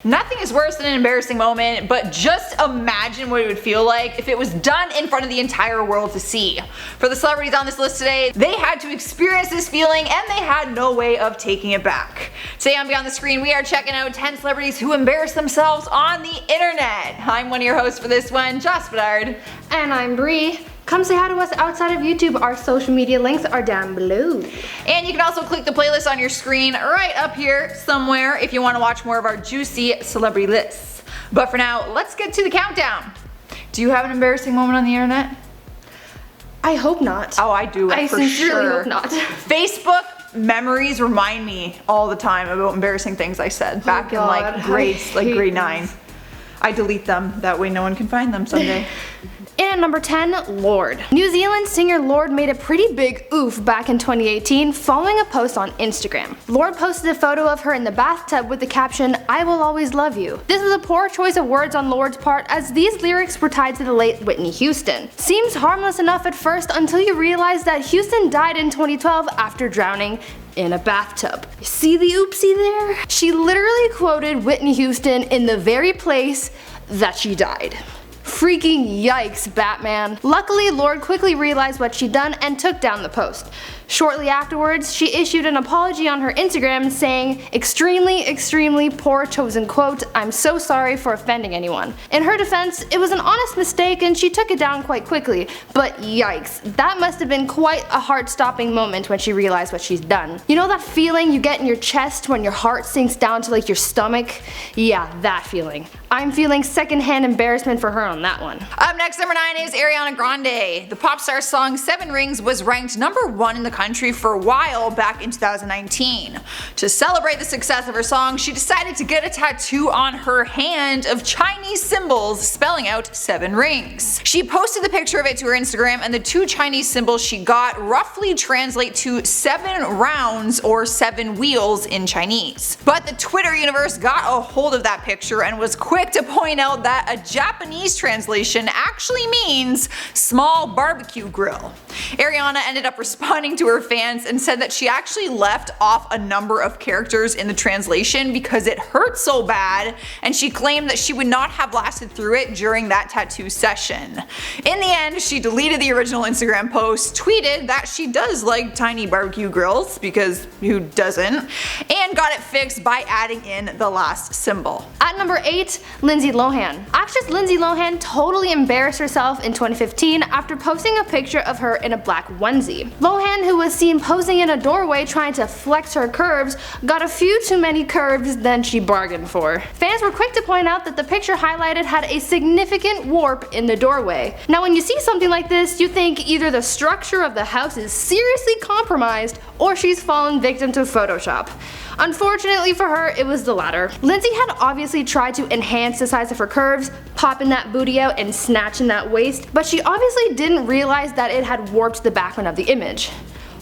Nothing is worse than an embarrassing moment, but just imagine what it would feel like if it was done in front of the entire world to see. For the celebrities on this list today, they had to experience this feeling and they had no way of taking it back. Today on Beyond the Screen, we are checking out 10 celebrities who embarrass themselves on the internet. I'm one of your hosts for this one, Joss Bedard. And I'm Bree. Come say hi to us outside of YouTube. Our social media links are down below. And you can also click the playlist on your screen right up here somewhere if you want to watch more of our juicy celebrity lists. But for now, let's get to the countdown. Do you have an embarrassing moment on the internet? I hope not. Oh, I do, I for sincerely sure. hope not. Facebook memories remind me all the time about embarrassing things I said back in like grades, like grade 9. I delete them, that way no one can find them someday. In at number 10, LORDE. New Zealand singer LORDE made a pretty big oof back in 2018 following a post on Instagram. LORDE posted a photo of her in the bathtub with the caption, "I will always love you." This was a poor choice of words on LORDE's part, as these lyrics were tied to the late Whitney Houston. Seems harmless enough at first until you realize that Houston died in 2012 after drowning in a bathtub. See the oopsie there? She literally quoted Whitney Houston in the very place that she died. Freaking yikes, Batman. Luckily, LORDE quickly realized what she'd done and took down the post. Shortly afterwards, she issued an apology on her Instagram saying, extremely poor chosen quote, "I'm so sorry for offending anyone." In her defense, it was an honest mistake and she took it down quite quickly, but yikes, that must have been quite a heart-stopping moment when she realized what she's done. You know that feeling you get in your chest when your heart sinks down to like your stomach? Yeah, that feeling. I'm feeling secondhand embarrassment for her on that one. Up next, number 9 is ARIANA Grande. The pop star song 7 Rings was ranked number 1 in the country for a while back in 2019. To celebrate the success of her song, she decided to get a tattoo on her hand of Chinese symbols spelling out 7 rings. She posted the picture of it to her Instagram, and the 2 Chinese symbols she got roughly translate to 7 rounds or 7 wheels in Chinese. But the Twitter universe got a hold of that picture and was quick to point out that a Japanese translation actually means small barbecue grill. ARIANA ended up responding to her fans and said that she actually left off a number of characters in the translation because it hurt so bad, and she claimed that she would not have lasted through it during that tattoo session. In the end, she deleted the original Instagram post, tweeted that she does like tiny barbecue grills, because who doesn't, and got it fixed by adding in the last symbol. At number 8, Lindsay Lohan. Actress Lindsay Lohan totally embarrassed herself in 2015 after posting a picture of her in a black onesie. Lohan, who was seen posing in a doorway trying to flex her curves, got a few too many curves than she bargained for. Fans were quick to point out that the picture highlighted had a significant warp in the doorway. Now when you see something like this, you think either the structure of the house is seriously compromised or she's fallen victim to Photoshop. Unfortunately for her, it was the latter. Lindsay had obviously tried to enhance the size of her curves, popping that booty out and snatching that waist, but she obviously didn't realize that it had warped the background of the image.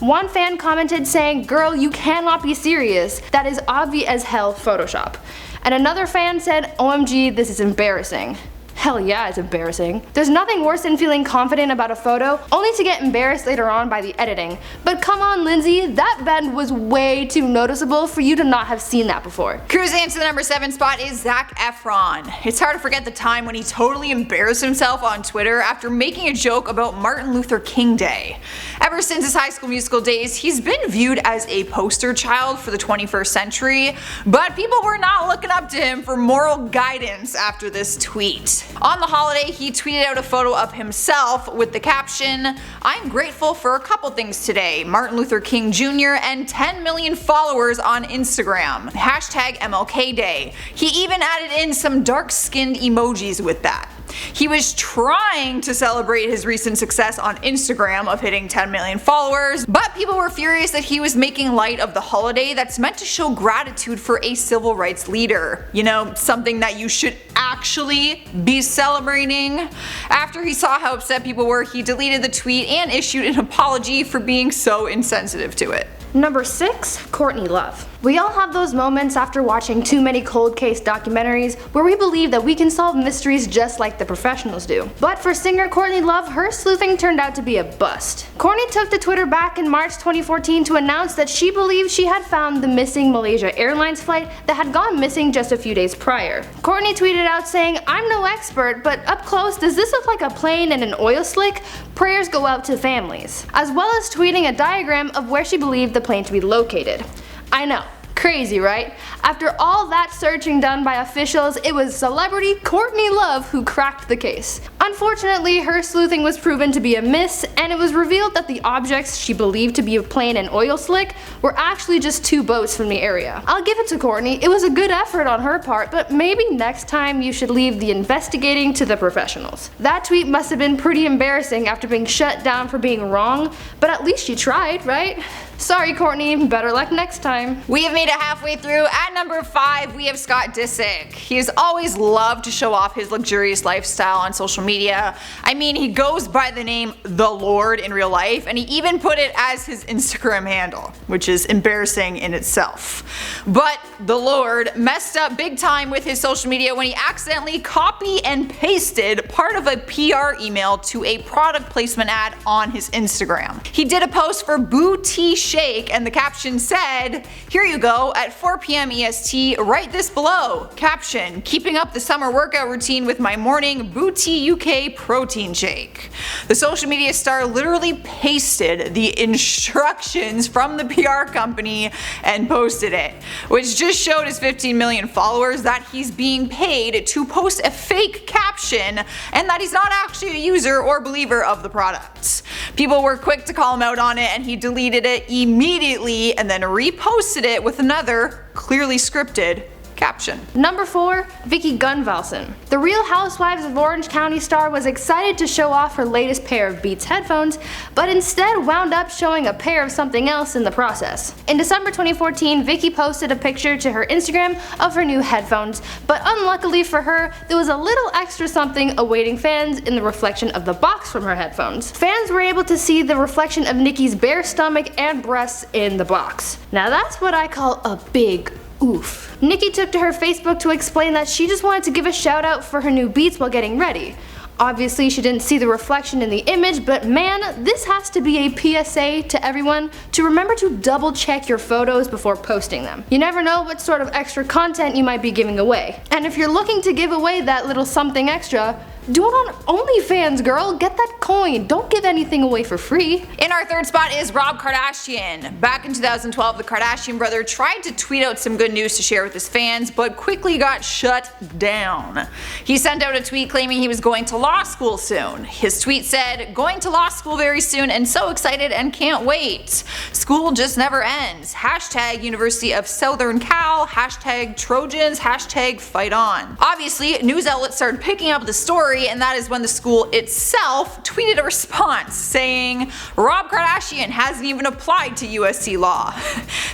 One fan commented saying, "Girl, you cannot be serious. That is obvious as hell Photoshop." And another fan said, "OMG, this is embarrassing." Hell yeah, it's embarrassing. There's nothing worse than feeling confident about a photo, only to get embarrassed later on by the editing. But come on, Lindsay, that bend was way too noticeable for you to not have seen that before. Cruising into the number 7 spot is Zac Efron. It's hard to forget the time when he totally embarrassed himself on Twitter after making a joke about Martin Luther King Day. Ever since his High School Musical days, he's been viewed as a poster child for the 21st century, but people were not looking up to him for moral guidance after this tweet. On the holiday, he tweeted out a photo of himself with the caption, "I'm grateful for a couple things today, Martin Luther King Jr. and 10 million followers on Instagram. Hashtag MLK Day." He even added in some dark-skinned emojis with that. He was trying to celebrate his recent success on Instagram of hitting 10 million followers, but people were furious that he was making light of the holiday that's meant to show gratitude for a civil rights leader. You know, something that you should actually be celebrating. After he saw how upset people were, he deleted the tweet and issued an apology for being so insensitive to it. Number 6, Courtney Love. We all have those moments after watching too many cold case documentaries where we believe that we can solve mysteries just like the professionals do. But for singer Courtney Love, her sleuthing turned out to be a bust. Courtney took to Twitter back in March 2014 to announce that she believed she had found the missing Malaysia Airlines flight that had gone missing just a few days prior. Courtney tweeted out saying, "I'm no expert, but up close, does this look like a plane and an oil slick? Prayers go out to families," as well as tweeting a diagram of where she believed the plane to be located. I know. Crazy, right? After all that searching done by officials, it was celebrity Courtney Love who cracked the case. Unfortunately, her sleuthing was proven to be a miss, and it was revealed that the objects she believed to be a plane and oil slick were actually just 2 boats from the area. I'll give it to Courtney, it was a good effort on her part, but maybe next time you should leave the investigating to the professionals. That tweet must have been pretty embarrassing after being shut down for being wrong, but at least she tried, right? Sorry Courtney, better luck next time. We have made it halfway through. At number 5, we have Scott Disick. He has always loved to show off his luxurious lifestyle on social media. I mean, he goes by the name The Lord in real life, and he even put it as his Instagram handle, which is embarrassing in itself. But The Lord messed up big time with his social media when he accidentally copy and pasted part of a PR email to a product placement ad on his Instagram. He did a post for Booty Shake, and the caption said, "Here you go, at 4 p.m. EST, write this below. Caption, keeping up the summer workout routine with my morning Booty UK protein shake." The social media star literally pasted the instructions from the PR company and posted it, which just showed his 15 million followers that he's being paid to post a fake caption and that he's not actually a user or believer of the products. People were quick to call him out on it, and he deleted it immediately and then reposted it with another, clearly scripted, caption. Number 4, VICKI GUNVALSON. The Real Housewives of Orange County star was excited to show off her latest pair of Beats headphones, but instead wound up showing a pair of something else in the process. In December 2014, VICKI posted a picture to her Instagram of her new headphones, but unluckily for her, there was a little extra something awaiting fans in the reflection of the box from her headphones. Fans were able to see the reflection of Nicki's bare stomach and breasts in the box. Now that's what I call a big oof. Nicki took to her Facebook to explain that she just wanted to give a shout out for her new Beats while getting ready. Obviously she didn't see the reflection in the image, but man, this has to be a PSA to everyone to remember to double check your photos before posting them. You never know what sort of extra content you might be giving away. And if you're looking to give away that little something extra, do it on OnlyFans, girl. Get that coin. Don't give anything away for free. In our 3rd spot is Rob Kardashian. Back in 2012, the Kardashian brother tried to tweet out some good news to share with his fans, but quickly got shut down. He sent out a tweet claiming he was going to law school soon. His tweet said, "Going to law school very soon and so excited and can't wait. School just never ends. Hashtag University of Southern Cal. Hashtag Trojans. Hashtag fight on." Obviously, news outlets started picking up the story, and that is when the school itself tweeted a response saying Rob Kardashian hasn't even applied to USC Law.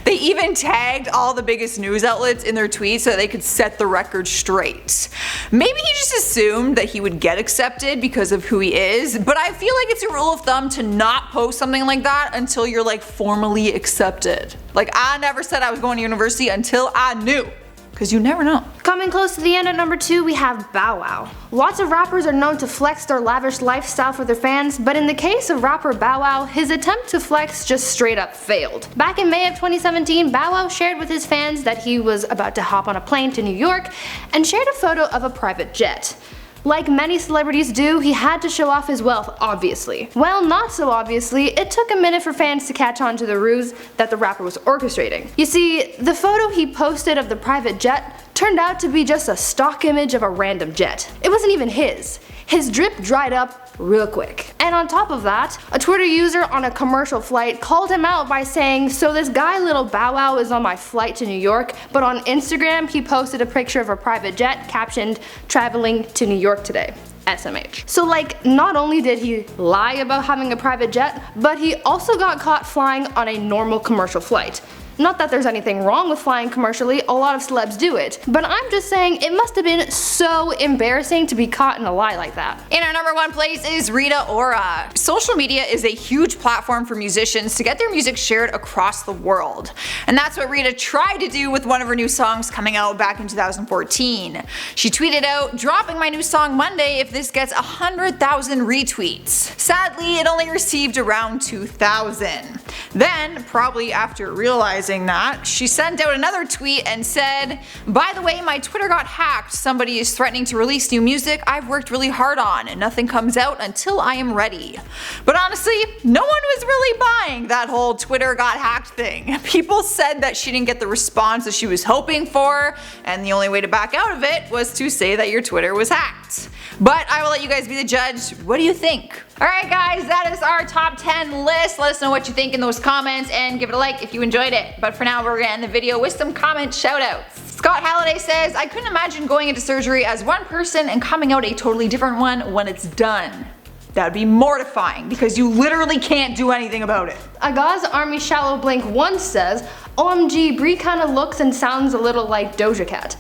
They even tagged all the biggest news outlets in their tweets so that they could set the record straight. Maybe he just assumed that he would get accepted because of who he is, but I feel like it's a rule of thumb to not post something like that until you're like formally accepted. Like, I never said I was going to university until I knew. Because you never know. Coming close to the end at number 2, we have Bow Wow. Lots of rappers are known to flex their lavish lifestyle for their fans, but in the case of rapper Bow Wow, his attempt to flex just straight up failed. Back in May of 2017, Bow Wow shared with his fans that he was about to hop on a plane to New York and shared a photo of a private jet. Like many celebrities do, he had to show off his wealth, obviously. Well, not so obviously, it took a minute for fans to catch on to the ruse that the rapper was orchestrating. You see, the photo he posted of the private jet turned out to be just a stock image of a random jet. It wasn't even his. His drip dried up real quick. And on top of that, a Twitter user on a commercial flight called him out by saying, "So this guy Little Bow Wow is on my flight to New York, but on Instagram he posted a picture of a private jet captioned, 'Traveling to New York today.' SMH. So like, not only did he lie about having a private jet, but he also got caught flying on a normal commercial flight. Not that there's anything wrong with flying commercially, a lot of celebs do it, but I'm just saying it must have been so embarrassing to be caught in a lie like that. In our number 1 place is Rita Ora. Social media is a huge platform for musicians to get their music shared across the world. And that's what Rita tried to do with one of her new songs coming out back in 2014. She tweeted out, "Dropping my new song Monday if this gets 100,000 retweets." Sadly, it only received around 2,000. Then, probably after realizing that, she sent out another tweet and said, "By the way, my Twitter got hacked. Somebody is threatening to release new music I've worked really hard on, and nothing comes out until I am ready." But honestly, no one was really buying that whole Twitter got hacked thing. People said that she didn't get the response that she was hoping for, and the only way to back out of it was to say that your Twitter was hacked. But I will let you guys be the judge. What do you think? Alright guys, that is our top 10 list. Let us know what you think in those comments and give it a like if you enjoyed it. But for now, we're gonna end the video with some comment shoutouts. Scott Halliday says, "I couldn't imagine going into surgery as one person and coming out a totally different one when it's done. That would be mortifying because you literally can't do anything about it." Agaz Army Shallow Blink once says, "OMG, Brie kinda looks and sounds a little like Doja Cat."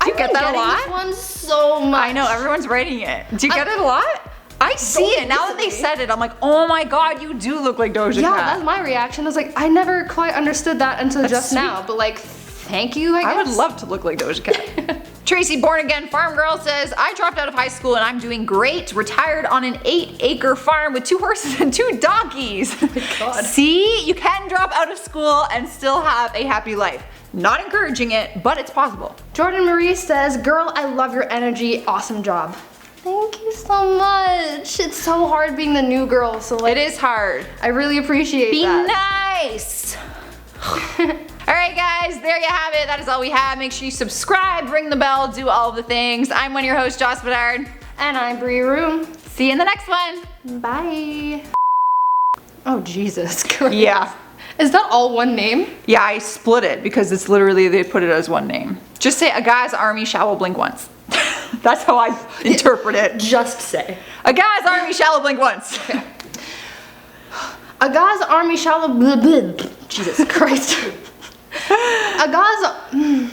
Do you get that a lot? This one so much. I know, everyone's writing it. Do you get it a lot? I see it. Now that they said it, I'm like, oh my god, you do look like Doja Cat. Yeah, that's my reaction. I was like, I never quite understood that until just now, but like, thank you, I guess. I would love to look like Doja Cat. Tracy Born Again Farm Girl says, "I dropped out of high school and I'm doing great. Retired on an 8-acre farm with 2 horses and 2 donkeys." Oh my god. See, you can drop out of school and still have a happy life. Not encouraging it, but it's possible. Jordan Marie says, "Girl, I love your energy. Awesome job." Thank you so much. It's so hard being the new girl, so like, It is hard. I really appreciate Be that. nice. Alright guys, there you have it. That is all we have. Make sure you subscribe, ring the bell, do all of the things. I'm one of your hosts, Joss Bedard. And I'm Brie Room. See you in the next one. Bye. Oh, Jesus Christ. Yeah. Is that all one name? Yeah, I split it because it's literally, they put it as one name. Just say Agaz Army Shallow Blink once. That's how I interpret it. Just say. Agaz Army Shallow Blink once. Agaz Army Shallow. Jesus Christ. Agaz.